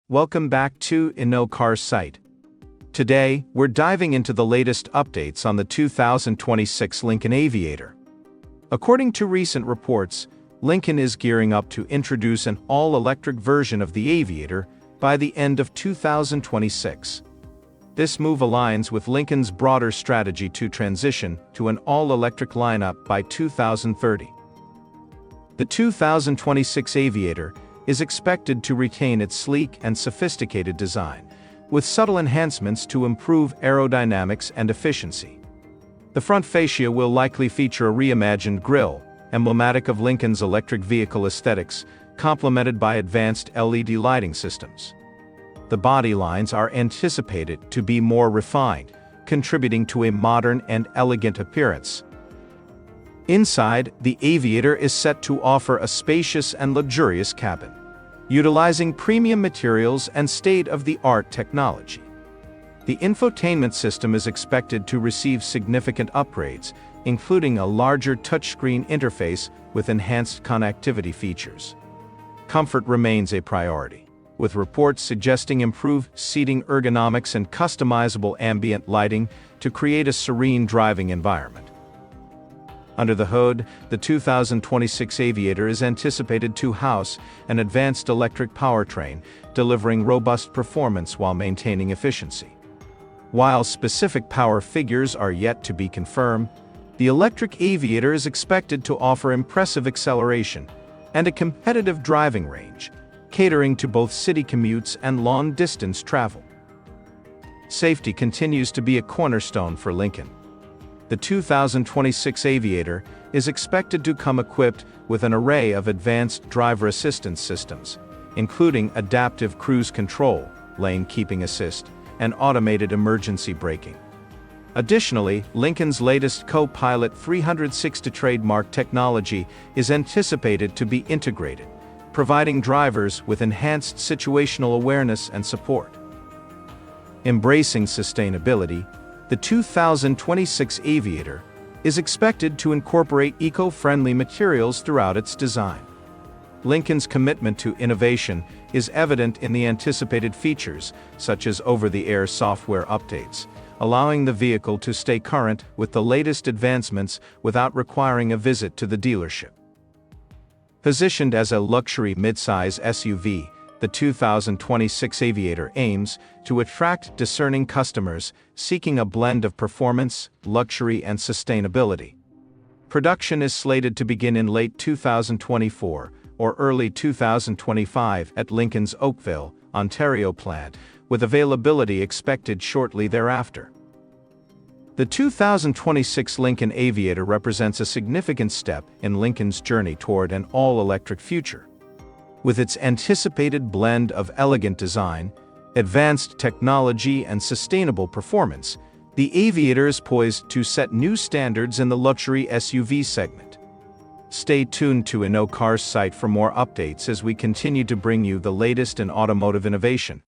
Welcome back to InnoCar's site. Today, we're diving into the latest updates on the 2026 Lincoln Aviator. According to recent reports, Lincoln is gearing up to introduce an all-electric version of the Aviator by the end of 2026. This move aligns with Lincoln's broader strategy to transition to an all-electric lineup by 2030. The 2026 Aviator is expected to retain its sleek and sophisticated design, with subtle enhancements to improve aerodynamics and efficiency. The front fascia will likely feature a reimagined grille, emblematic of Lincoln's electric vehicle aesthetics, complemented by advanced LED lighting systems. The body lines are anticipated to be more refined, contributing to a modern and elegant appearance. Inside, the Aviator is set to offer a spacious and luxurious cabin, utilizing premium materials and state-of-the-art technology. The infotainment system is expected to receive significant upgrades, including a larger touchscreen interface with enhanced connectivity features. Comfort remains a priority, with reports suggesting improved seating ergonomics and customizable ambient lighting to create a serene driving environment. Under the hood, the 2026 Aviator is anticipated to house an advanced electric powertrain, delivering robust performance while maintaining efficiency. While specific power figures are yet to be confirmed, the electric Aviator is expected to offer impressive acceleration and a competitive driving range, catering to both city commutes and long-distance travel. Safety continues to be a cornerstone for Lincoln. The 2026 Aviator is expected to come equipped with an array of advanced driver assistance systems, including adaptive cruise control, lane keeping assist, and automated emergency braking. Additionally, Lincoln's latest Co-Pilot 360 trademark technology is anticipated to be integrated, providing drivers with enhanced situational awareness and support. Embracing sustainability, the 2026 Aviator is expected to incorporate eco-friendly materials throughout its design. Lincoln's commitment to innovation is evident in the anticipated features, such as over-the-air software updates, allowing the vehicle to stay current with the latest advancements without requiring a visit to the dealership. Positioned as a luxury midsize SUV, the 2026 Aviator aims to attract discerning customers seeking a blend of performance, luxury, and sustainability. Production is slated to begin in late 2024 or early 2025 at Lincoln's Oakville, Ontario plant, with availability expected shortly thereafter. The 2026 Lincoln Aviator represents a significant step in Lincoln's journey toward an all-electric future. With its anticipated blend of elegant design, advanced technology, and sustainable performance, the Aviator is poised to set new standards in the luxury SUV segment. Stay tuned to InnoCar's site for more updates as we continue to bring you the latest in automotive innovation.